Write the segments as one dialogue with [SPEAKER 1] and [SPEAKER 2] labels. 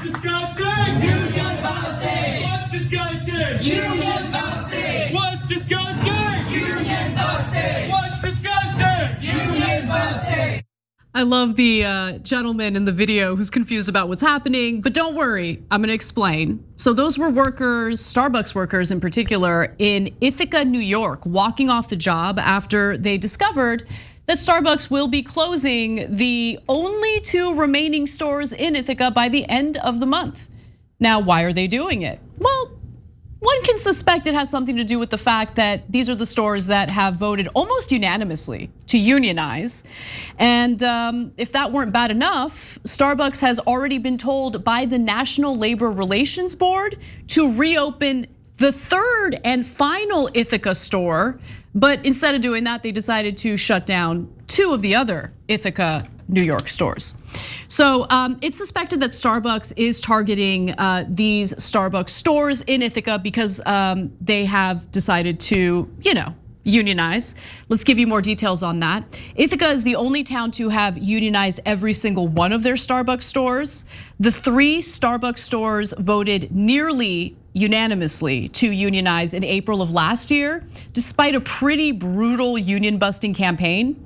[SPEAKER 1] disgusting?
[SPEAKER 2] Union busting.
[SPEAKER 1] What's disgusting?
[SPEAKER 2] Union busting.
[SPEAKER 1] What's disgusting?
[SPEAKER 2] Union busting.
[SPEAKER 1] What's disgusting?
[SPEAKER 2] Union busting.
[SPEAKER 3] I love the gentleman in the video who's confused about what's happening, but don't worry, I'm gonna explain. So those were workers, Starbucks workers in particular, in Ithaca, New York, walking off the job after they discovered that Starbucks will be closing the only 2 remaining stores in Ithaca by the end of the month. Now, why are they doing it? Well, one can suspect it has something to do with the fact that these are the stores that have voted almost unanimously to unionize. And if that weren't bad enough, Starbucks has already been told by the National Labor Relations Board to reopen the 3rd and final Ithaca store. But instead of doing that, they decided to shut down 2 of the other Ithaca, New York stores. So it's suspected that Starbucks is targeting these Starbucks stores in Ithaca because they have decided to, unionize. Let's give you more details on that. Ithaca is the only town to have unionized every single one of their Starbucks stores. The 3 Starbucks stores voted nearly unanimously to unionize in April of last year, despite a pretty brutal union busting campaign.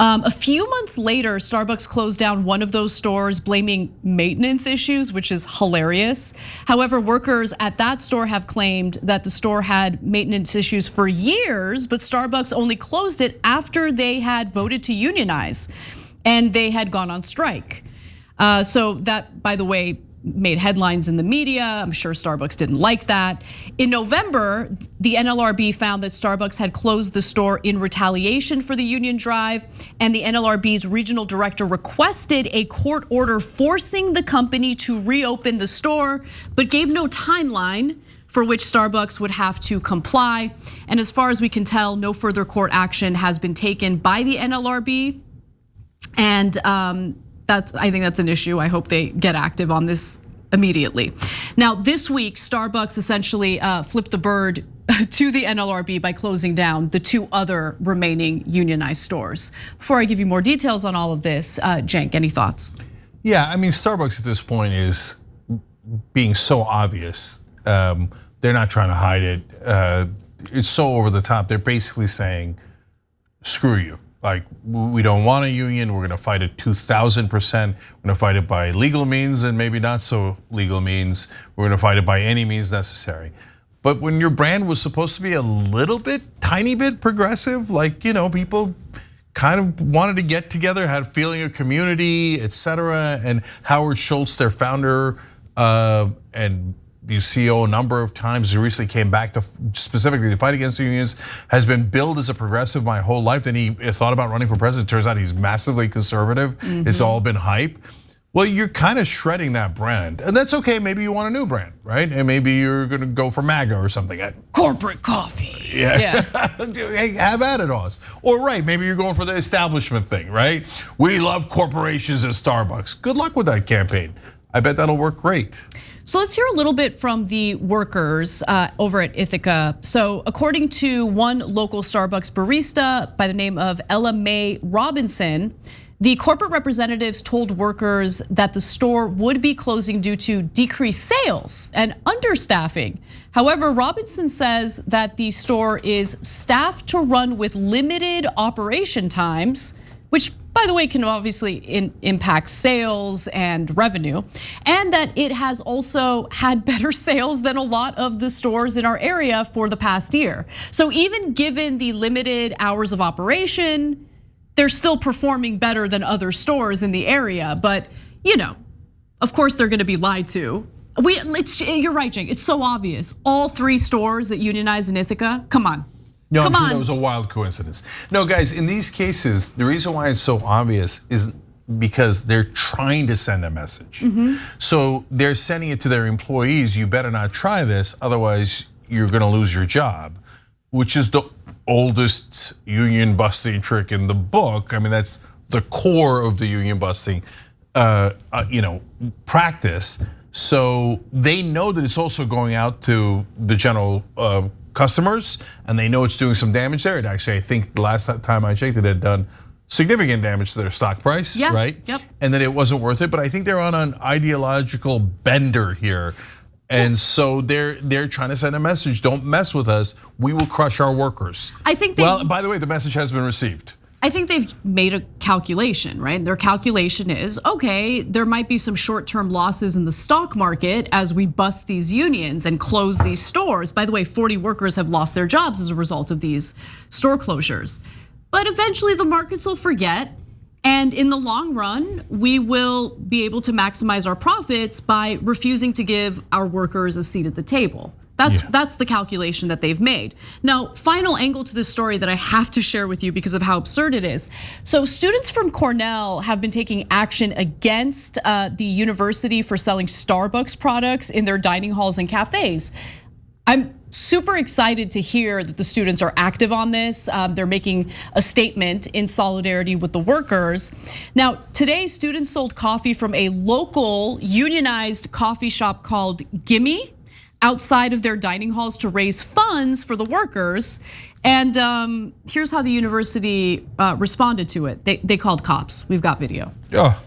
[SPEAKER 3] A few months later, Starbucks closed down one of those stores, blaming maintenance issues, which is hilarious. However, workers at that store have claimed that the store had maintenance issues for years, but Starbucks only closed it after they had voted to unionize and they had gone on strike. So that, by the way, made headlines in the media. I'm sure Starbucks didn't like that. In November, the NLRB found that Starbucks had closed the store in retaliation for the union drive, and the NLRB's regional director requested a court order forcing the company to reopen the store, but gave no timeline for which Starbucks would have to comply. And as far as we can tell, no further court action has been taken by the NLRB. And I think that's an issue. I hope they get active on this immediately. Now, this week, Starbucks essentially flipped the bird to the NLRB by closing down the 2 other remaining unionized stores. Before I give you more details on all of this, Cenk, any thoughts?
[SPEAKER 4] Yeah, I mean, Starbucks at this point is being so obvious. They're not trying to hide it. It's so over the top. They're basically saying, screw you. Like, we don't want a union, we're gonna fight it 2000%. We're gonna fight it by legal means and maybe not so legal means. We're gonna fight it by any means necessary. But when your brand was supposed to be a little bit, tiny bit progressive, like, people kind of wanted to get together, had a feeling of community, etc. And Howard Schultz, their founder, and the CEO a number of times, he recently came back to specifically to fight against the unions, has been billed as a progressive my whole life. Then he thought about running for president. Turns out he's massively conservative. It's all been hype. Well, you're kind of shredding that brand, and that's okay. Maybe you want a new brand, right? And maybe you're gonna go for MAGA or something.
[SPEAKER 3] Corporate coffee.
[SPEAKER 4] Yeah. Hey, have at it, Oz. Or right, maybe you're going for the establishment thing, right? We love corporations at Starbucks. Good luck with that campaign. I bet that'll work great.
[SPEAKER 3] So let's hear a little bit from the workers over at Ithaca. So according to one local Starbucks barista by the name of Ella Mae Robinson, the corporate representatives told workers that the store would be closing due to decreased sales and understaffing. However, Robinson says that the store is staffed to run with limited operation times, which, by the way, can obviously impact sales and revenue, and that it has also had better sales than a lot of the stores in our area for the past year. So even given the limited hours of operation, they're still performing better than other stores in the area. But of course they're gonna be lied to. You're right, Cenk, it's so obvious. All 3 stores that unionize in Ithaca, come on.
[SPEAKER 4] No, I'm sure that was a wild coincidence. No, guys, in these cases, the reason why it's so obvious is because they're trying to send a message. So they're sending it to their employees, you better not try this, otherwise you're gonna lose your job, which is the oldest union busting trick in the book. I mean, that's the core of the union busting practice. So they know that it's also going out to the general customers, and they know it's doing some damage there. And actually, I think the last time I checked, it had done significant damage to their stock price,
[SPEAKER 3] Yeah,
[SPEAKER 4] right?
[SPEAKER 3] yep.
[SPEAKER 4] And that it wasn't worth it. But I think they're on an ideological bender here. And so they're trying to send a message, don't mess with us, we will crush our workers.
[SPEAKER 3] I think
[SPEAKER 4] well, by the way, the message has been received.
[SPEAKER 3] I think they've made a calculation, right? Their calculation is, okay, there might be some short-term losses in the stock market as we bust these unions and close these stores. By the way, 40 workers have lost their jobs as a result of these store closures. But eventually the markets will forget, and in the long run, we will be able to maximize our profits by refusing to give our workers a seat at the table. That's the calculation that they've made. Now, final angle to this story that I have to share with you because of how absurd it is. So students from Cornell have been taking action against the university for selling Starbucks products in their dining halls and cafes. I'm super excited to hear that the students are active on this. They're making a statement in solidarity with the workers. Now, today students sold coffee from a local unionized coffee shop called Gimme outside of their dining halls to raise funds for the workers. And here's how the university responded to it. They called cops. We've got video.
[SPEAKER 4] Oh.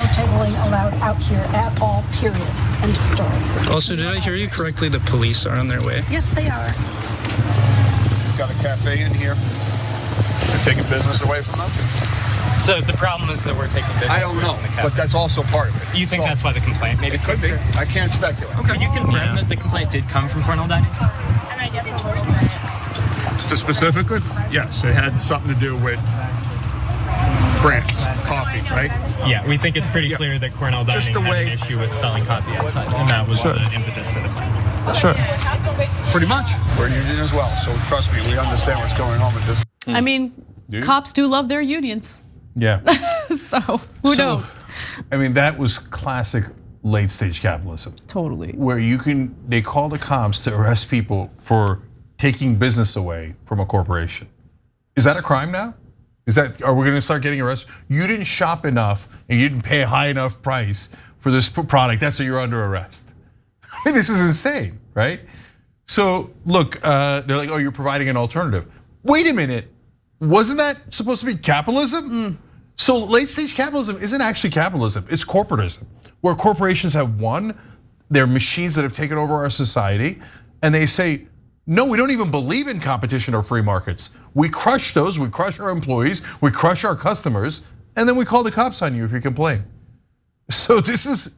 [SPEAKER 5] No tabling allowed out here at all, period. End of story.
[SPEAKER 6] Also, did I hear you correctly? The police are on their way.
[SPEAKER 5] Yes, they are.
[SPEAKER 7] Got a cafe in here. They're taking business away from them.
[SPEAKER 8] So the problem is that we're taking business.
[SPEAKER 7] I don't know,
[SPEAKER 8] away from the cafe.
[SPEAKER 7] but that's also part of it.
[SPEAKER 8] You think
[SPEAKER 7] So,
[SPEAKER 8] that's why the complaint? Maybe
[SPEAKER 7] it could be. I can't speculate.
[SPEAKER 8] Could you confirm that the complaint did come from Cornell Dining?
[SPEAKER 7] To specifically, yes, it had something to do with brands, coffee, right?
[SPEAKER 8] Yeah, we think it's pretty clear that Cornell
[SPEAKER 7] Just
[SPEAKER 8] Dining
[SPEAKER 7] the
[SPEAKER 8] had
[SPEAKER 7] way-
[SPEAKER 8] an issue with selling coffee outside, and that was the impetus for the claim.
[SPEAKER 7] Sure. Pretty much. We're a union as well, so trust me, we understand what's going on with this.
[SPEAKER 3] I mean, cops do love their unions.
[SPEAKER 4] Yeah.
[SPEAKER 3] So who knows?
[SPEAKER 4] I mean, that was classic late stage capitalism.
[SPEAKER 3] Totally.
[SPEAKER 4] Where they call the cops to arrest people for taking business away from a corporation. Is that a crime now? Are we gonna start getting arrested? You didn't shop enough and you didn't pay a high enough price for this product, that's why you're under arrest. I mean, this is insane, right? So look, they're like, oh, you're providing an alternative. Wait a minute, wasn't that supposed to be capitalism? So late stage capitalism isn't actually capitalism, it's corporatism, where corporations have won, they're machines that have taken over our society, and they say, no, we don't even believe in competition or free markets. We crush those, we crush our employees, we crush our customers, and then we call the cops on you if you complain. So this is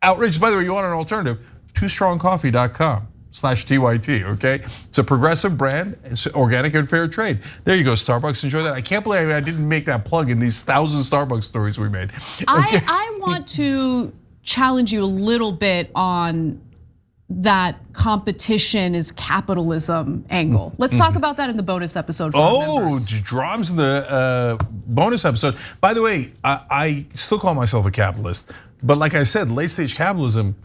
[SPEAKER 4] outrageous. By the way, you want an alternative, twostrongcoffee.com/TYT, okay? It's a progressive brand, it's organic and fair trade. There you go, Starbucks, enjoy that. I can't believe I didn't make that plug in these 1,000 Starbucks stories we made. Okay.
[SPEAKER 3] I want to challenge you a little bit on that competition is capitalism angle. Let's talk about that in the bonus episode. For our members.
[SPEAKER 4] Drums in the bonus episode. By the way, I still call myself a capitalist, but like I said, late stage capitalism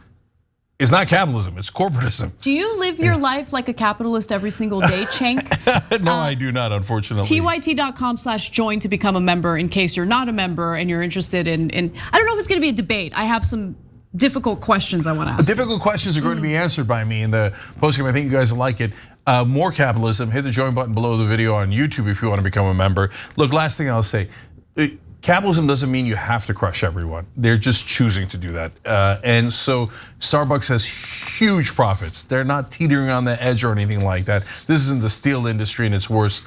[SPEAKER 4] is not capitalism, it's corporatism.
[SPEAKER 3] Do you live your life like a capitalist every single day, Cenk?
[SPEAKER 4] No, I do not, unfortunately.
[SPEAKER 3] TYT.com/join to become a member in case you're not a member and you're interested in I don't know if it's gonna be a debate. I have some difficult questions I want to ask.
[SPEAKER 4] Difficult questions are going to be answered by me in the postgame. I think you guys will like it. More capitalism, hit the join button below the video on YouTube if you want to become a member. Look, last thing I'll say, capitalism doesn't mean you have to crush everyone. They're just choosing to do that. And so Starbucks has huge profits. They're not teetering on the edge or anything like that. This isn't the steel industry in its worst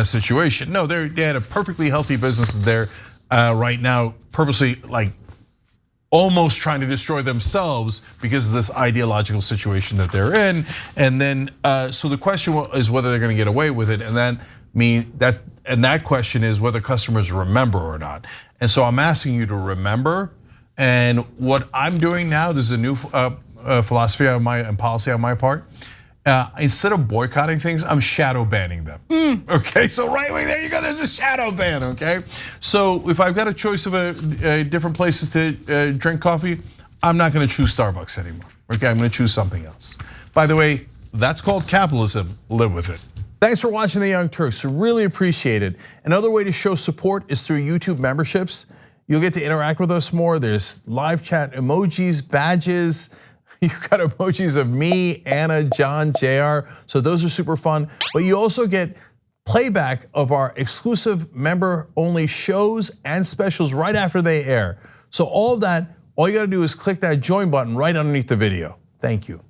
[SPEAKER 4] situation. No, they had a perfectly healthy business there right now, purposely like almost trying to destroy themselves because of this ideological situation that they're in. And then, so the question is whether they're gonna get away with it. And that question is whether customers remember or not. And so I'm asking you to remember. And what I'm doing now, this is a new philosophy on and policy on my part. Instead of boycotting things, I'm shadow banning them. Okay, so right away, there you go, there's a shadow ban, okay? So if I've got a choice of different places to drink coffee, I'm not gonna choose Starbucks anymore, okay? I'm gonna choose something else. By the way, that's called capitalism, live with it. Thanks for watching The Young Turks, really appreciate it. Another way to show support is through YouTube memberships. You'll get to interact with us more. There's live chat emojis, badges. You've got emojis of me, Anna, John, JR, so those are super fun. But you also get playback of our exclusive member-only shows and specials right after they air. So all of that, all you gotta do is click that join button right underneath the video. Thank you.